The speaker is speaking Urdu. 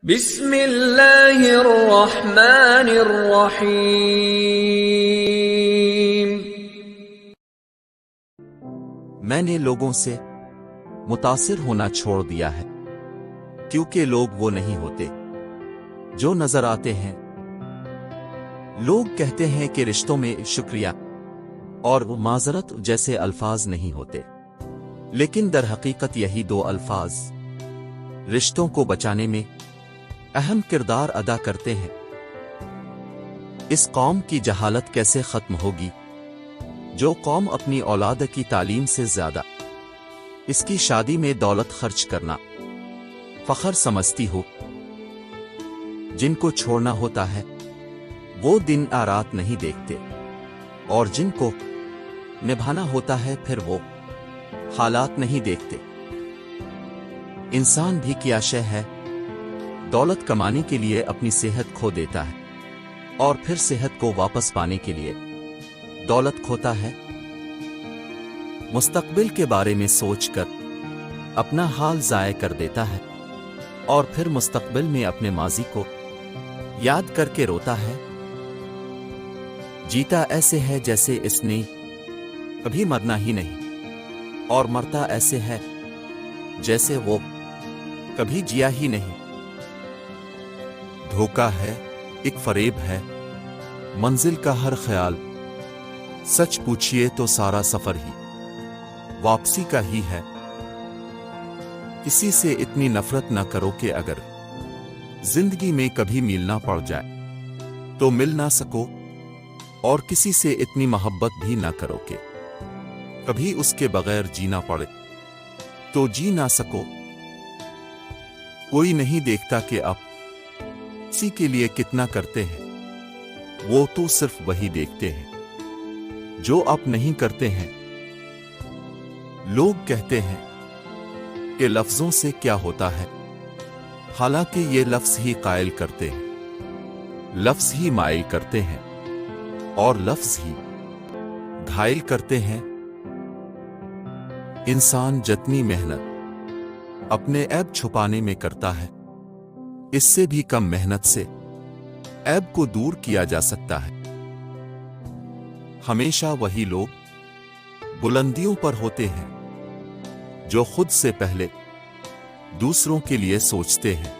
بسم اللہ الرحمن الرحیم۔ میں نے لوگوں سے متاثر ہونا چھوڑ دیا ہے، کیونکہ لوگ وہ نہیں ہوتے جو نظر آتے ہیں۔ لوگ کہتے ہیں کہ رشتوں میں شکریہ اور معذرت جیسے الفاظ نہیں ہوتے، لیکن در حقیقت یہی دو الفاظ رشتوں کو بچانے میں اہم کردار ادا کرتے ہیں۔ اس قوم کی جہالت کیسے ختم ہوگی جو قوم اپنی اولاد کی تعلیم سے زیادہ اس کی شادی میں دولت خرچ کرنا فخر سمجھتی ہو؟ جن کو چھوڑنا ہوتا ہے وہ دن رات نہیں دیکھتے، اور جن کو نبھانا ہوتا ہے پھر وہ حالات نہیں دیکھتے۔ انسان بھی کیا شے ہے، دولت کمانے کے لیے اپنی صحت کھو دیتا ہے، اور پھر صحت کو واپس پانے کے لیے دولت کھوتا ہے۔ مستقبل کے بارے میں سوچ کر اپنا حال ضائع کر دیتا ہے، اور پھر مستقبل میں اپنے ماضی کو یاد کر کے روتا ہے۔ جیتا ایسے ہے جیسے اس نے کبھی مرنا ہی نہیں، اور مرتا ایسے ہے جیسے وہ کبھی جیا ہی نہیں۔ دھوکا ہے، ایک فریب ہے، منزل کا ہر خیال، سچ پوچھئے تو سارا سفر ہی واپسی کا ہی ہے۔ کسی سے اتنی نفرت نہ کرو کہ اگر زندگی میں کبھی ملنا پڑ جائے تو مل نہ سکو، اور کسی سے اتنی محبت بھی نہ کرو کہ کبھی اس کے بغیر جینا پڑے تو جی نہ سکو۔ کوئی نہیں دیکھتا کہ آپ کسی کے لیے کتنا کرتے ہیں، وہ تو صرف وہی دیکھتے ہیں جو آپ نہیں کرتے ہیں۔ لوگ کہتے ہیں کہ لفظوں سے کیا ہوتا ہے، حالانکہ یہ لفظ ہی قائل کرتے ہیں، لفظ ہی مائل کرتے ہیں، اور لفظ ہی گھائل کرتے ہیں۔ انسان جتنی محنت اپنے عیب چھپانے میں کرتا ہے، اس سے بھی کم محنت سے عیب کو دور کیا جا سکتا ہے۔ ہمیشہ وہی لوگ بلندیوں پر ہوتے ہیں جو خود سے پہلے دوسروں کے لیے سوچتے ہیں۔